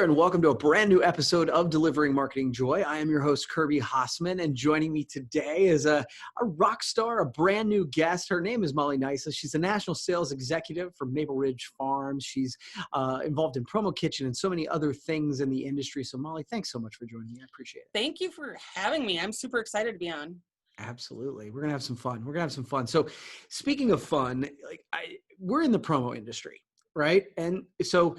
there, and welcome to a brand new episode of Delivering Marketing Joy. I am your host, Kirby Hasseman, and joining me today is a rock star, a brand new guest. Her name is Molly Neises. She's a national sales executive for Maple Ridge Farms. She's involved in Promo Kitchen and so many other things in the industry. So, Molly, thanks so much for joining me. I appreciate it. Thank you for having me. I'm super excited to be on. Absolutely. We're going to have some fun. So, speaking of fun, we're in the promo industry, right? And so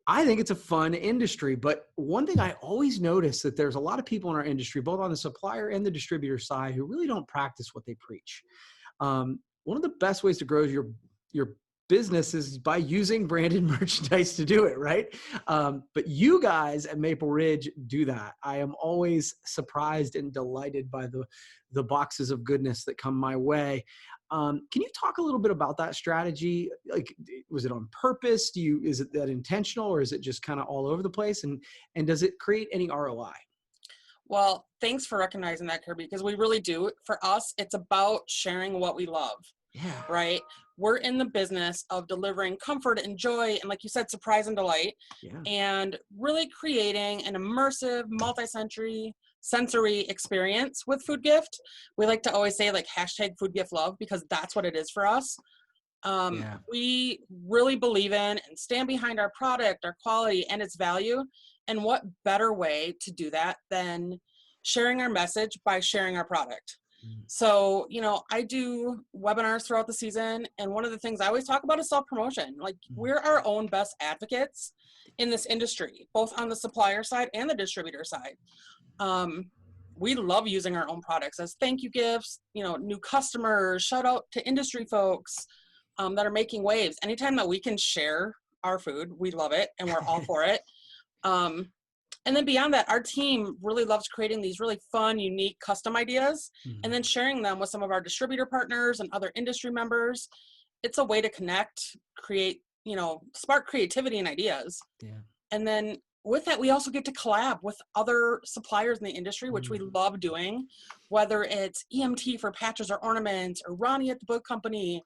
I think it's a fun industry, but one thing I always notice that there's a lot of people in our industry, both on the supplier and the distributor side, who really don't practice what they preach. One of the best ways to grow your business is by using branded merchandise to do it, right? But you guys at Maple Ridge do that. I am always surprised and delighted by the boxes of goodness that come my way. Can you talk a little bit about that strategy? Like, was it on purpose? Is it that intentional, or is it just kind of all over the place? And does it create any ROI? Well, thanks for recognizing that, Kirby, because we really do. For us, it's about sharing what we love. Yeah. Right? We're in the business of delivering comfort and joy, and like you said, surprise and delight, and really creating an immersive, multi-sensory experience with food gift. We like to always say hashtag food gift love, because that's what it is for us. We really believe in and stand behind our product, our quality, and its value. And what better way to do that than sharing our message by sharing our product? So, I do webinars throughout the season, and one of the things I always talk about is self-promotion. We're our own best advocates in this industry, both on the supplier side and the distributor side. We love using our own products as thank you gifts, new customers, shout out to industry folks that are making waves. Anytime that we can share our food, we love it, and we're all for it. And then beyond that, our team really loves creating these really fun, unique, custom ideas, and then sharing them with some of our distributor partners and other industry members. It's a way to connect, create, spark creativity and ideas. Yeah. And then with that, we also get to collab with other suppliers in the industry, which we love doing, whether it's EMT for patches or ornaments, or Ronnie at the book company,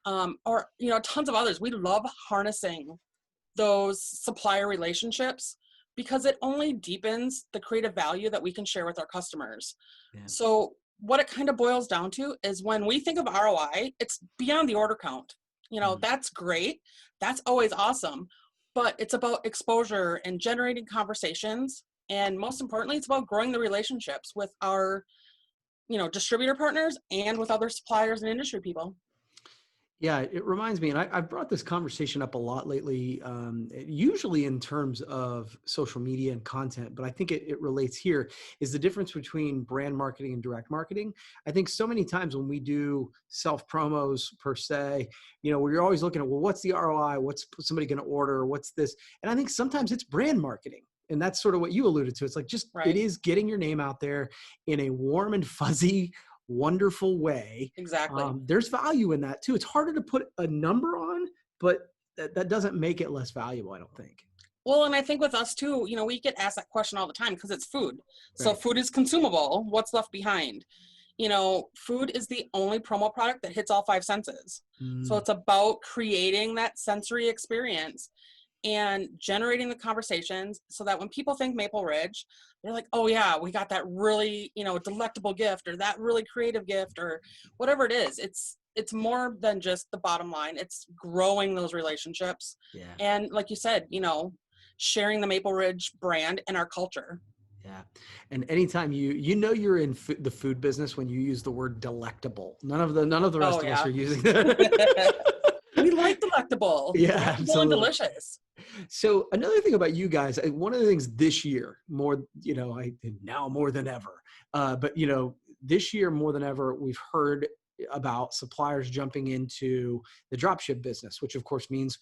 or, tons of others. We love harnessing those supplier relationships, because it only deepens the creative value that we can share with our customers. Yeah. So what it kind of boils down to is, when we think of ROI, it's beyond the order count. That's great. That's always awesome. But it's about exposure and generating conversations. And most importantly, it's about growing the relationships with our, distributor partners and with other suppliers and industry people. Yeah, it reminds me, and I've brought this conversation up a lot lately, usually in terms of social media and content, but I think it relates here, is the difference between brand marketing and direct marketing. I think so many times when we do self-promos per se, we're always looking at, well, what's the ROI? What's somebody going to order? What's this? And I think sometimes it's brand marketing. And that's sort of what you alluded to. It's like It is getting your name out there in a warm and fuzzy, wonderful way. Exactly. There's value in that too. It's harder to put a number on, but that doesn't make it less valuable, I don't think. Well, and I think with us too, we get asked that question all the time, because it's food. Right. So food is consumable. What's left behind? Food is the only promo product that hits all five senses. So it's about creating that sensory experience and generating the conversations, so that when people think Maple Ridge, they're like, oh yeah, we got that really, delectable gift, or that really creative gift, or whatever it is. It's more than just the bottom line. It's growing those relationships. Yeah. And like you said, sharing the Maple Ridge brand and our culture. Yeah. And anytime you're in the food business when you use the word delectable. None of the rest of us are using that. We like delectable. Yeah, delectable absolutely. And delicious. So another thing about you guys, one of the things this year, now more than ever, but this year more than ever, we've heard about suppliers jumping into the dropship business, which of course means,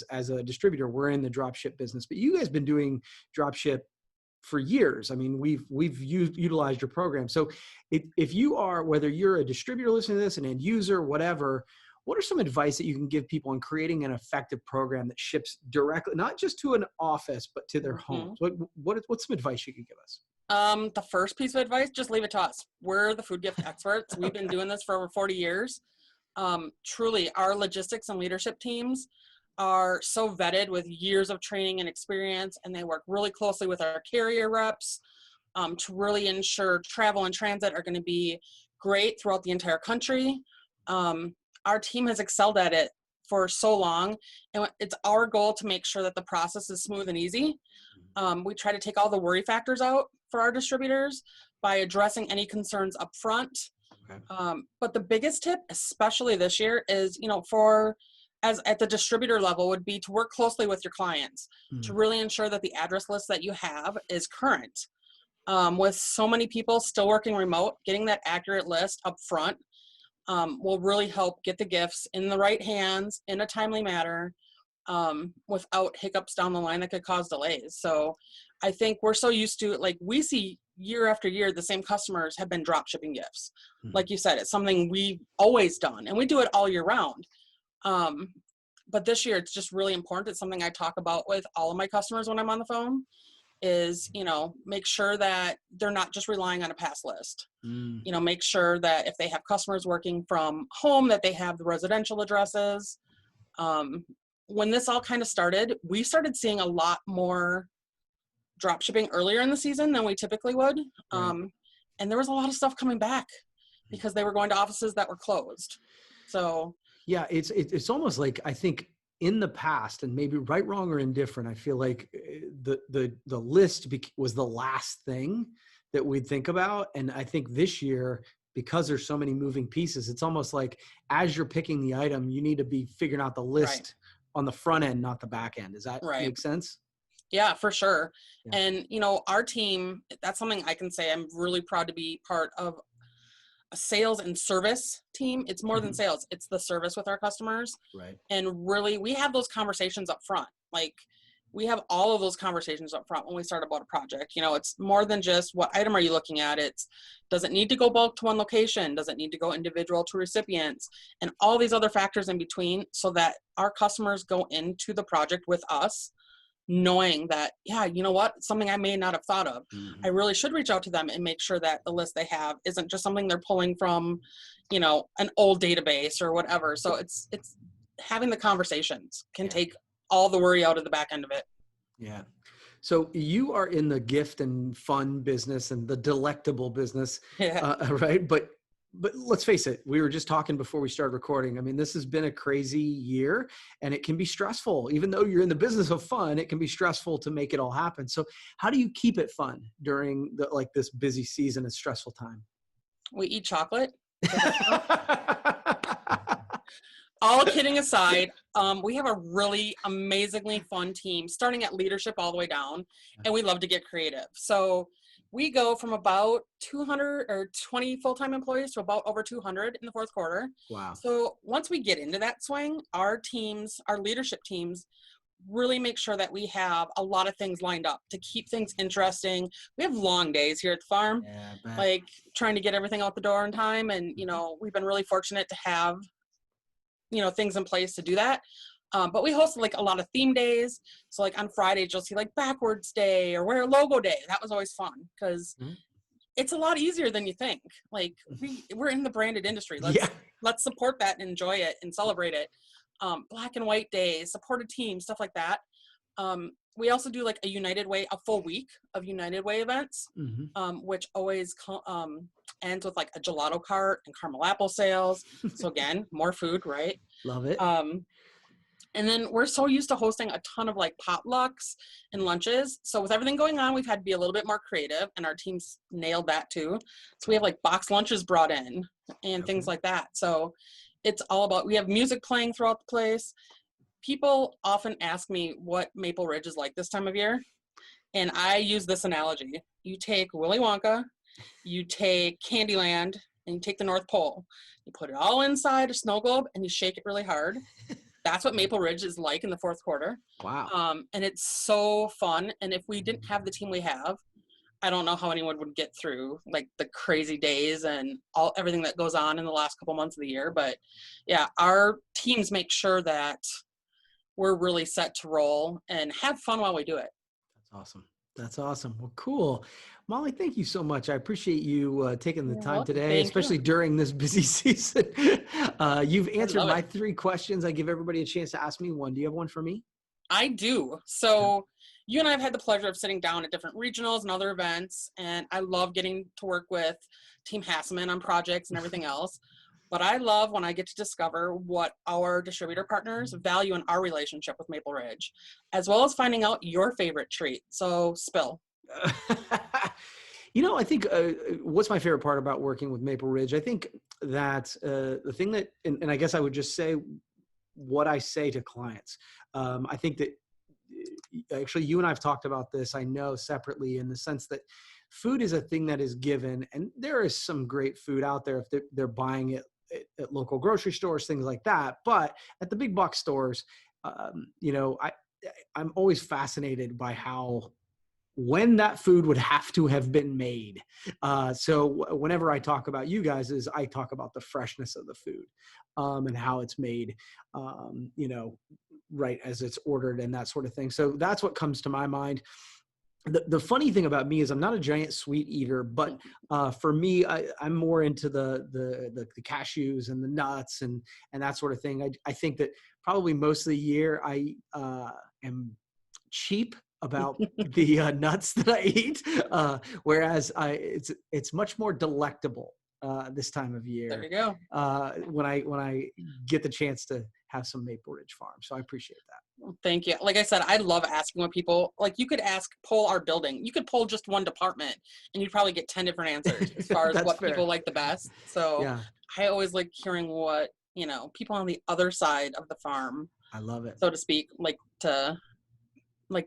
as a distributor, we're in the dropship business. But you guys been doing dropship for years. I mean, we've utilized your program. So if you are, whether you're a distributor listening to this, an end user, whatever, what are some advice that you can give people on creating an effective program that ships directly, not just to an office, but to their homes? What's some advice you could give us? The first piece of advice, just leave it to us. We're the food gift experts. We've been doing this for over 40 years. Truly, our logistics and leadership teams are so vetted with years of training and experience, and they work really closely with our carrier reps to really ensure travel and transit are going to be great throughout the entire country. Our team has excelled at it for so long, and it's our goal to make sure that the process is smooth and easy. We try to take all the worry factors out for our distributors by addressing any concerns up front. Okay. But the biggest tip, especially this year, is, as at the distributor level, would be to work closely with your clients to really ensure that the address list that you have is current. With so many people still working remote, getting that accurate list up front will really help get the gifts in the right hands in a timely manner without hiccups down the line that could cause delays. So I think we're so used to, like, we see year after year, the same customers have been drop shipping gifts. Like you said, it's something we've always done, and we do it all year round. But this year, it's just really important. It's something I talk about with all of my customers when I'm on the phone is, make sure that they're not just relying on a pass list. Make sure that if they have customers working from home, that they have the residential addresses. When this all kind of started, we started seeing a lot more drop shipping earlier in the season than we typically would. Right. And there was a lot of stuff coming back because they were going to offices that were closed. So yeah, it's almost like, I think in the past, and maybe right, wrong, or indifferent, I feel like the list was the last thing that we'd think about. And I think this year, because there's so many moving pieces, it's almost like as you're picking the item, you need to be figuring out the list on the front end, not the back end. Does that make sense? Yeah, for sure. Yeah. And, our team, that's something I can say I'm really proud to be part of a sales and service team. It's more than sales. It's the service with our customers. Right. And really, we have those conversations up front. Like, we have all of those conversations up front when we start about a project. It's more than just what item are you looking at? It's, does it need to go bulk to one location? Does it need to go individual to recipients? And all these other factors in between, so that our customers go into the project with us knowing that, yeah, you know what, something I may not have thought of. I really should reach out to them and make sure that the list they have isn't just something they're pulling from, an old database or whatever. So it's having the conversations can take all the worry out of the back end of it. Yeah. So you are in the gift and fun business and the delectable business, right? But let's face it, we were just talking before we started recording. I mean, this has been a crazy year, and it can be stressful. Even though you're in the business of fun, it can be stressful to make it all happen. So how do you keep it fun during this busy season and stressful time? We eat chocolate. All kidding aside, we have a really amazingly fun team, starting at leadership all the way down, and we love to get creative. So we go from about 220 full-time employees to about over 200 in the fourth quarter. Wow. So once we get into that swing, our leadership teams really make sure that we have a lot of things lined up to keep things interesting. We have long days here at the farm, like trying to get everything out the door in time. And, we've been really fortunate to have, things in place to do that. But we host a lot of theme days. So on Fridays, you'll see Backwards Day or Wear a Logo Day. That was always fun because it's a lot easier than you think. We're in the branded industry. Let's support that and enjoy it and celebrate it. Black and White Day, support a team, stuff like that. We also do a United Way, a full week of United Way events, which always ends with a gelato cart and caramel apple sales. So again, more food, right? Love it. And then we're so used to hosting a ton of potlucks and lunches. So with everything going on, we've had to be a little bit more creative, and our team's nailed that too. So we have box lunches brought in and things like that. So it's all about, we have music playing throughout the place. People often ask me what Maple Ridge is like this time of year. And I use this analogy. You take Willy Wonka, you take Candyland, and you take the North Pole. You put it all inside a snow globe and you shake it really hard. That's what Maple Ridge is like in the fourth quarter. Wow. And it's so fun. And if we didn't have the team we have, I don't know how anyone would get through the crazy days and everything that goes on in the last couple months of the year. But yeah, our teams make sure that we're really set to roll and have fun while we do it. That's awesome. That's awesome. Well, cool. Molly, thank you so much. I appreciate you taking the You're time welcome. today, Thank you. especially during this busy season. You've I answered love it. my 3 questions. I give everybody a chance to ask me one. Do you have one for me? I do. So you and I have had the pleasure of sitting down at different regionals and other events, and I love getting to work with Team Hasseman on projects and everything else. But I love when I get to discover what our distributor partners value in our relationship with Maple Ridge, as well as finding out your favorite treat. So spill. I think what's my favorite part about working with Maple Ridge? I think that the thing that, and I guess I would just say what I say to clients. I think that actually you and I've talked about this, I know separately, in the sense that food is a thing that is given, and there is some great food out there if they're buying it at local grocery stores, things like that. But at the big box stores, I'm always fascinated by how when that food would have to have been made. So whenever I talk about you guys, is I talk about the freshness of the food and how it's made, right as it's ordered and that sort of thing. So that's what comes to my mind. The funny thing about me is I'm not a giant sweet eater, but for me, I'm more into the cashews and the nuts and that sort of thing. I think that probably most of the year I am cheap about the nuts that I eat, whereas it's much more delectable this time of year. There you go. When I get the chance to have some Maple Ridge Farm, so I appreciate that. Well, thank you. Like I said, I love asking what people like. You could poll our building. You could poll just one department, and you'd probably get 10 different answers as far as what fair. people like the best. So Yeah, I always like hearing what people on the other side of the farm, I love it. so to speak, like the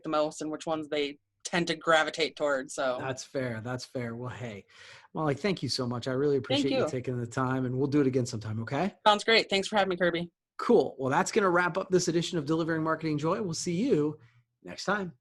most, and which ones they tend to gravitate towards. So That's fair. That's fair. Well, hey, Molly, thank you so much. I really thank appreciate you you. taking the time, and we'll do it again sometime. Okay. Sounds great. Thanks for having me, Kirby. Cool. Well, that's going to wrap up this edition of Delivering Marketing Joy. We'll see you next time.